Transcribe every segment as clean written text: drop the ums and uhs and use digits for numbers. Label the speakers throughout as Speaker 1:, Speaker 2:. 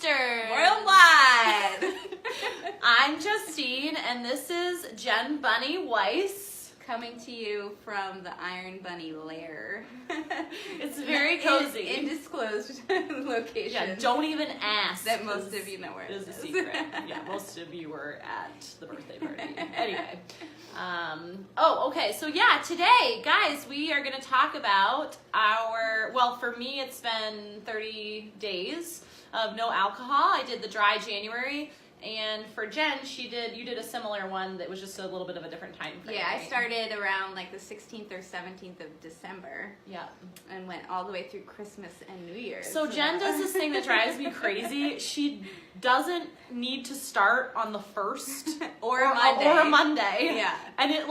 Speaker 1: sisters
Speaker 2: worldwide.
Speaker 1: I'm Justine, and this is Jen Bunny Weiss.
Speaker 2: Coming to you from the Iron Bunny lair.
Speaker 1: It's very cozy.
Speaker 2: Indisclosed location.
Speaker 1: Yeah, don't even ask.
Speaker 2: That most of you know where it is.
Speaker 1: It's a secret. Yeah, most of you were at the birthday party. Anyway. Okay. So yeah, today, guys, we are going to talk about for me, it's been 30 days of no alcohol. I did the dry January. And for Jen, you did a similar one that was just a little bit of a different time frame.
Speaker 2: Yeah,
Speaker 1: right?
Speaker 2: I started around like the 16th or 17th of December.
Speaker 1: Yeah.
Speaker 2: And went all the way through Christmas and New Year's.
Speaker 1: So Jen does this thing that drives me crazy. She doesn't need to start on the 1st
Speaker 2: or a Monday.
Speaker 1: Yeah. And it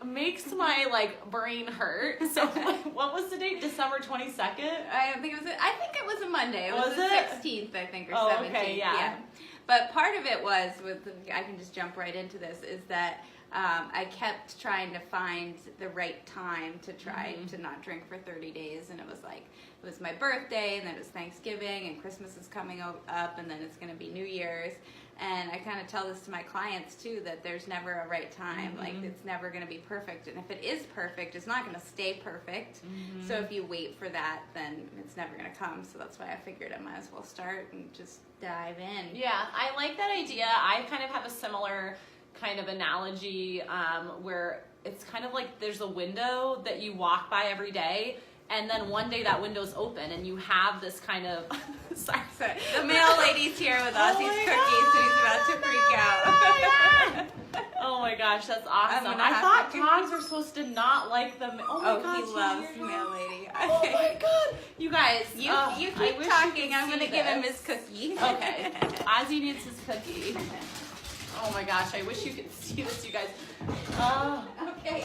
Speaker 1: makes my brain hurt. So what was the date? December 22nd?
Speaker 2: I think it was a Monday. It was the 16th, I think, or 17th.
Speaker 1: Okay, yeah.
Speaker 2: But part of it was, I can just jump right into this, is that I kept trying to find the right time to try to not drink for 30 days. And it was my birthday, and then it was Thanksgiving, and Christmas is coming up, and then it's going to be New Year's. And I kind of tell this to my clients, too, that there's never a right time. It's never going to be perfect. And if it is perfect, it's not going to stay perfect. So if you wait for that, then it's never going to come. So that's why I figured I might as well start and just dive in.
Speaker 1: Yeah, I like that idea. I kind of have a similar kind of analogy where it's kind of like there's a window that you walk by every day, and then one day that window's open and you have this kind of sorry.
Speaker 2: The mail lady's here with Aussie's cookies, so he's about to freak out.
Speaker 1: Oh my gosh, that's awesome. I thought dogs were supposed to not like them. Oh my gosh,
Speaker 2: he loves the mail lady.
Speaker 1: Oh my god. You guys,
Speaker 2: you keep talking. I'm going to give him his cookie.
Speaker 1: Okay. Ozzy needs his cookie. Oh my gosh, I wish you could see this, you guys.
Speaker 2: Okay.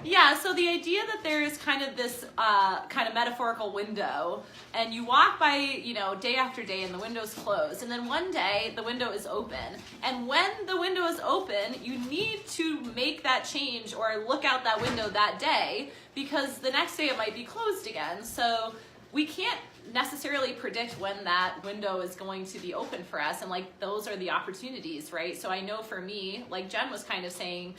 Speaker 1: Yeah, so the idea that there is kind of this kind of metaphorical window, and you walk by, day after day, and the window's closed, and then one day the window is open. And when the window is open, you need to make that change or look out that window that day, because the next day it might be closed again. So we can't necessarily predict when that window is going to be open for us, and those are the opportunities, right? So I know for me, like Jen was kind of saying,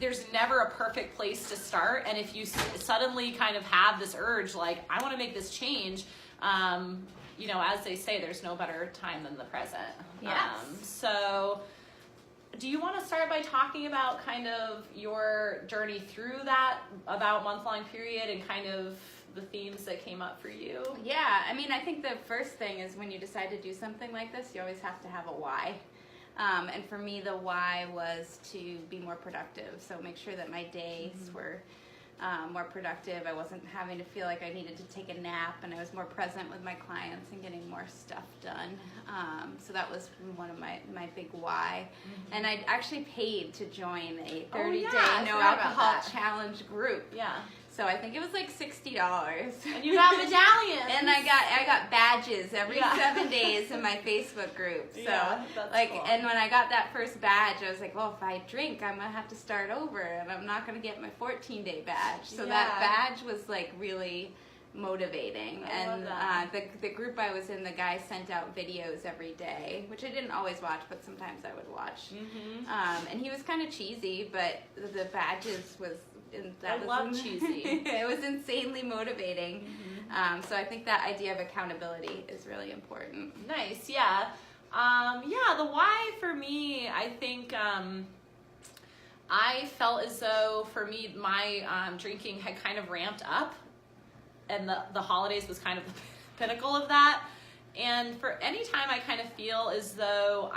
Speaker 1: there's never a perfect place to start, and if you suddenly kind of have this urge, I want to make this change, as they say, there's no better time than the present.
Speaker 2: Yes.
Speaker 1: So do you want to start by talking about kind of your journey through that about month-long period and kind of the themes that came up for you?
Speaker 2: Yeah, I think the first thing is when you decide to do something like this, you always have to have a why. And for me, the why was to be more productive. So make sure that my days were more productive. I wasn't having to feel like I needed to take a nap, and I was more present with my clients and getting more stuff done. So that was one of my big why. And I actually paid to join a 30-day no alcohol challenge group.
Speaker 1: Yeah.
Speaker 2: So I think it was $60.
Speaker 1: And you got medallions.
Speaker 2: And I got badges every 7 days in my Facebook group. So
Speaker 1: that's cool.
Speaker 2: And when I got that first badge, I was like, well, if I drink, I'm gonna have to start over, and I'm not gonna get my 14-day badge. So that badge was really motivating. And the group I was in, the guy sent out videos every day, which I didn't always watch, but sometimes I would watch. And he was kind of cheesy, but the badges was.
Speaker 1: I love cheesy.
Speaker 2: It was insanely motivating. So I think that idea of accountability is really important.
Speaker 1: Nice, yeah. The why for me, I think I felt as though for me, my drinking had kind of ramped up, and the holidays was kind of the pinnacle of that. And for any time I kind of feel as though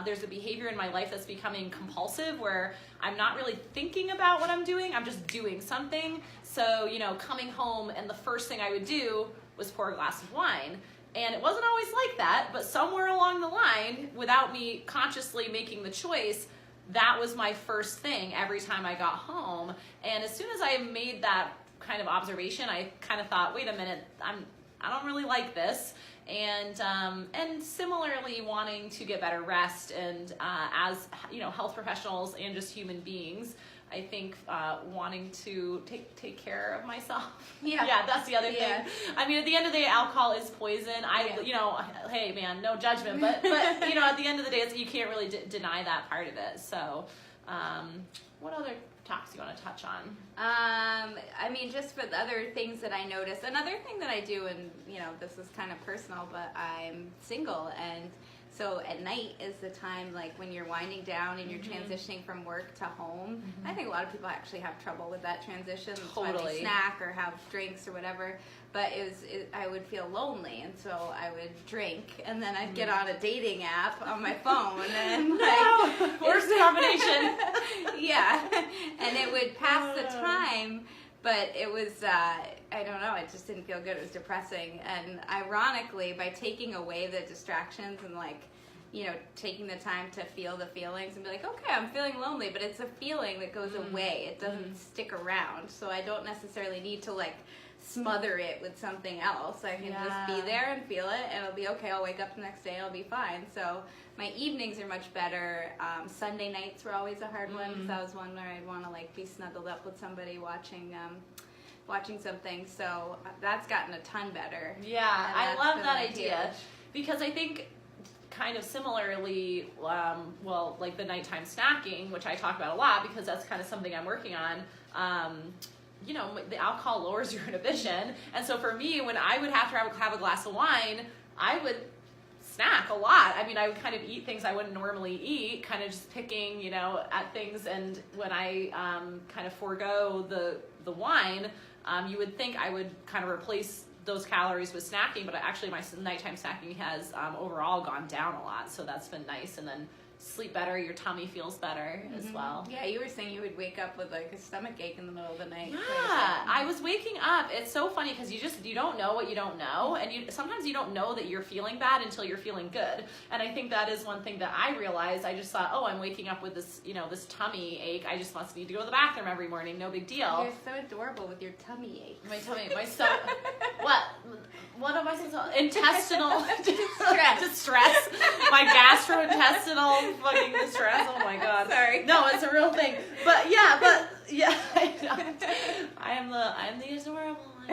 Speaker 1: there's a behavior in my life that's becoming compulsive, where I'm not really thinking about what I'm doing, I'm just doing something. So, coming home, and the first thing I would do was pour a glass of wine. And it wasn't always like that, but somewhere along the line, without me consciously making the choice, that was my first thing every time I got home. And as soon as I made that kind of observation, I kind of thought, wait a minute, I don't really like this. And similarly wanting to get better rest, and as health professionals and just human beings, I think wanting to take care of myself.
Speaker 2: Yeah.
Speaker 1: That's the other thing. I mean, at the end of the day, alcohol is poison. Hey man, no judgment, but at the end of the day, you can't really deny that part of it. So, what other topics you want to touch on?
Speaker 2: I mean, just for the other things that I notice, another thing that I do, and this is kind of personal, but I'm single, and so at night is the time, like when you're winding down and you're transitioning from work to home. I think a lot of people actually have trouble with that transition. That's why they snack or have drinks or whatever. But I would feel lonely, and so I would drink, and then I'd get on a dating app on my phone, and
Speaker 1: worst combination.
Speaker 2: Yeah, and it would pass the time. But it was, I don't know, it just didn't feel good. It was depressing. And ironically, by taking away the distractions and taking the time to feel the feelings and be like, okay, I'm feeling lonely, but it's a feeling that goes away. It doesn't stick around. So I don't necessarily need to smother it with something else. I can just be there and feel it, and it'll be okay. I'll wake up the next day and I'll be fine. So my evenings are much better. Sunday nights were always a hard one, because that was one where I'd want to be snuggled up with somebody watching something. So that's gotten a ton better.
Speaker 1: Yeah, I love that idea, because I think kind of similarly, like the nighttime snacking, which I talk about a lot because that's kind of something I'm working on. The alcohol lowers your inhibition, and so for me, when I would have to have a glass of wine, I would snack a lot. I mean, I would kind of eat things I wouldn't normally eat, kind of just picking, at things. And when I kind of forego the wine, you would think I would kind of replace those calories with snacking, but actually my nighttime snacking has overall gone down a lot. So that's been nice. And then sleep better, your tummy feels better as well.
Speaker 2: Yeah, you were saying you would wake up with a stomach ache in the middle of the night.
Speaker 1: Yeah, I was waking up. It's so funny because you don't know what you don't know, and sometimes you don't know that you're feeling bad until you're feeling good. And I think that is one thing that I realized. I just thought, I'm waking up with this, this tummy ache. I just must need to go to the bathroom every morning. No big deal.
Speaker 2: You're so adorable with your tummy aches.
Speaker 1: My tummy, what? What am I saying? Intestinal distress. My gastrointestinal fucking distress. Oh my god.
Speaker 2: Sorry.
Speaker 1: No, it's a real thing. But yeah, I am the adorable one.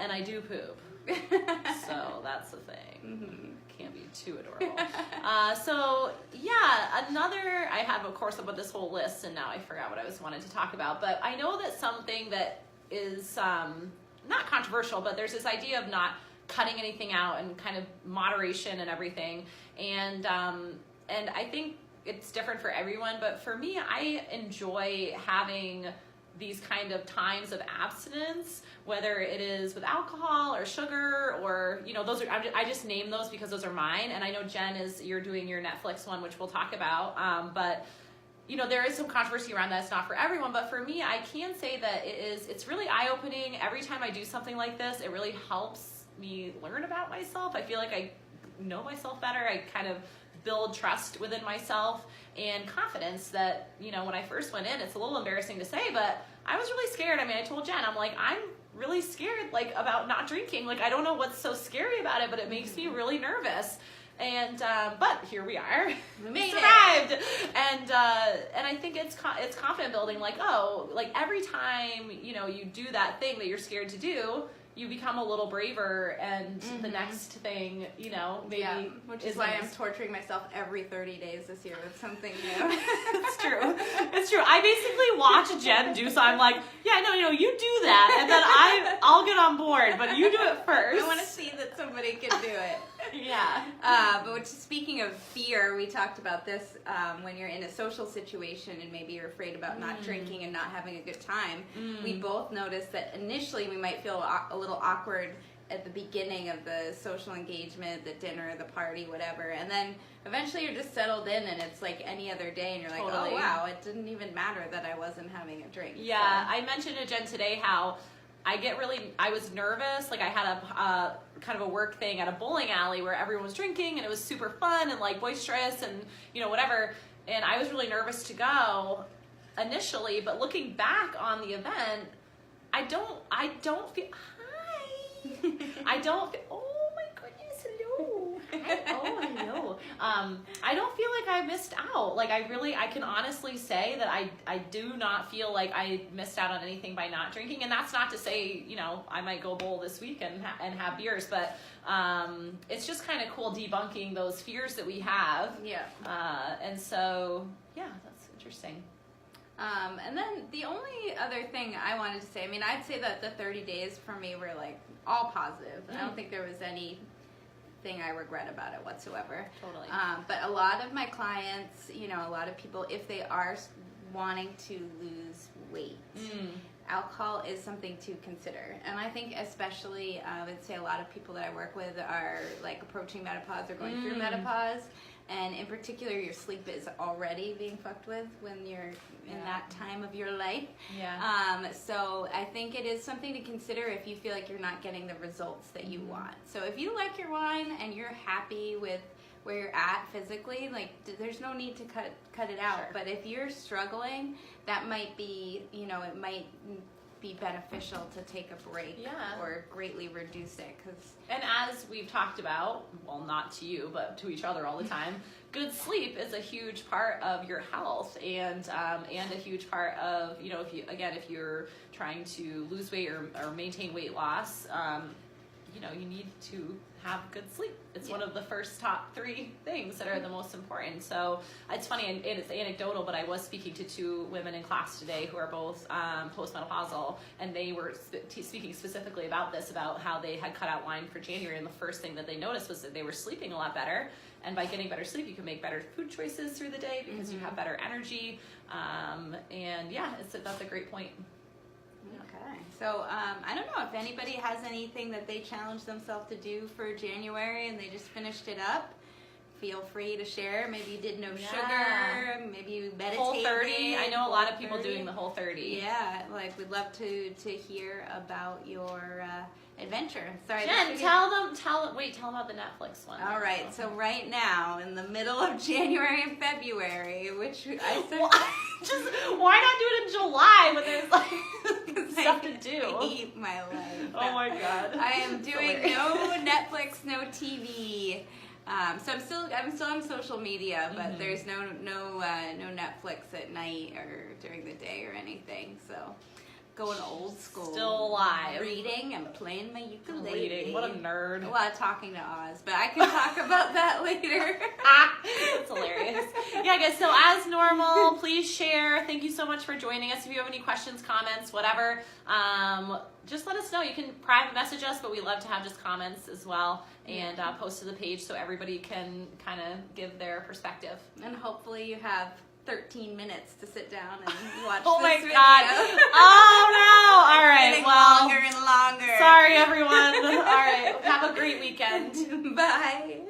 Speaker 1: And I do poop. So that's the thing. Can't be too adorable. I have, of course, about this whole list, and now I forgot what I was wanting to talk about. But I know that something that is not controversial, but there's this idea of not cutting anything out and kind of moderation and everything. And I think it's different for everyone, but for me, I enjoy having these kind of times of abstinence, whether it is with alcohol or sugar or, those are, I just name those because those are mine. And I know Jen you're doing your Netflix one, which we'll talk about. But there is some controversy around that. It's not for everyone, but for me, I can say that it's really eye-opening. Every time I do something like this, it really helps me learn about myself. I feel like I know myself better. I kind of build trust within myself and confidence that, when I first went in, it's a little embarrassing to say, but I was really scared. I mean, I told Jen, I'm like, I'm really scared, about not drinking. I don't know what's so scary about it, but it makes me really nervous. And but here we are.
Speaker 2: We
Speaker 1: survived. And I think it's confident building. Every time you do that thing that you're scared to do, you become a little braver, and the next thing maybe
Speaker 2: which is why I'm torturing myself every 30 days this year with something new.
Speaker 1: It's true. It's true. I basically watch Jen do so. I'm like, yeah, no, you do that, and then I'll get on board, but you do it first.
Speaker 2: I want to see that somebody can do it.
Speaker 1: Yeah.
Speaker 2: But speaking of fear, we talked about this when you're in a social situation and maybe you're afraid about not drinking and not having a good time. We both noticed that initially we might feel a little awkward at the beginning of the social engagement, the dinner, the party, whatever. And then eventually you're just settled in and it's like any other day and you're like,
Speaker 1: totally.
Speaker 2: Oh wow, it didn't even matter that I wasn't having a drink.
Speaker 1: Yeah, so. I mentioned to Jen today how I was nervous. I had a kind of a work thing at a bowling alley where everyone was drinking and it was super fun and boisterous and whatever. And I was really nervous to go initially, but looking back on the event, I don't feel, hi. I don't feel, oh my goodness, hello. I know. I don't feel like I missed out. Like I can honestly say that I do not feel like I missed out on anything by not drinking. And that's not to say, I might go bowl this week and have beers, but it's just kind of cool debunking those fears that we have.
Speaker 2: Yeah.
Speaker 1: And so, yeah, that's interesting.
Speaker 2: And then the only other thing I wanted to say, I'd say that the 30 days for me were like all positive. I don't think there was anything I regret about it whatsoever.
Speaker 1: Totally.
Speaker 2: But a lot of my clients, a lot of people, if they are wanting to lose weight, alcohol is something to consider. And I think especially, I would say a lot of people that I work with are like approaching menopause or going through menopause. And in particular, your sleep is already being fucked with when you're in that time of your life.
Speaker 1: Yeah.
Speaker 2: So I think it is something to consider if you feel like you're not getting the results that you want. So if you like your wine and you're happy with where you're at physically, like there's no need to cut it out.
Speaker 1: Sure.
Speaker 2: But if you're struggling, that might be, it might be beneficial to take a break or greatly reduce it.
Speaker 1: And as we've talked about, well, not to you, but to each other all the time, good sleep is a huge part of your health and a huge part of, if you're trying to lose weight or maintain weight loss, you need to have good sleep. It's one of the first top 3 things that are the most important. So it's funny, and it's anecdotal, but I was speaking to 2 women in class today who are both postmenopausal, and they were speaking specifically about this, about how they had cut out wine for January, and the first thing that they noticed was that they were sleeping a lot better, and by getting better sleep, you can make better food choices through the day because you have better energy, and that's a great point.
Speaker 2: Okay, so I don't know if anybody has anything that they challenged themselves to do for January and they just finished it up. Feel free to share. Maybe you did no sugar. Maybe you meditated.
Speaker 1: Whole 30. I know a lot of people doing the Whole 30.
Speaker 2: Yeah, like we'd love to hear about your adventure. Sorry,
Speaker 1: Jen, tell them about the Netflix one.
Speaker 2: All right, so right now in the middle of January and February, which I said,
Speaker 1: why not do it in July when there's like stuff to do?
Speaker 2: I hate my life.
Speaker 1: Oh my god.
Speaker 2: I am doing no Netflix, no TV. So I'm still on social media, but there's no Netflix at night or during the day or anything. So going old school.
Speaker 1: Still alive.
Speaker 2: Reading and playing my ukulele.
Speaker 1: Reading. What a nerd.
Speaker 2: A lot of talking to Oz, but I can talk about that later.
Speaker 1: That's hilarious. Yeah, guys, so as normal, please share. Thank you so much for joining us. If you have any questions, comments, whatever, just let us know. You can private message us, but we love to have just comments as well, and post to the page so everybody can kind of give their perspective.
Speaker 2: And hopefully you have 13 minutes to sit down and watch
Speaker 1: oh
Speaker 2: this
Speaker 1: my
Speaker 2: video.
Speaker 1: god. Oh no. All right.
Speaker 2: Getting
Speaker 1: well,
Speaker 2: longer and longer.
Speaker 1: Sorry everyone. All right. Have a great weekend.
Speaker 2: Bye.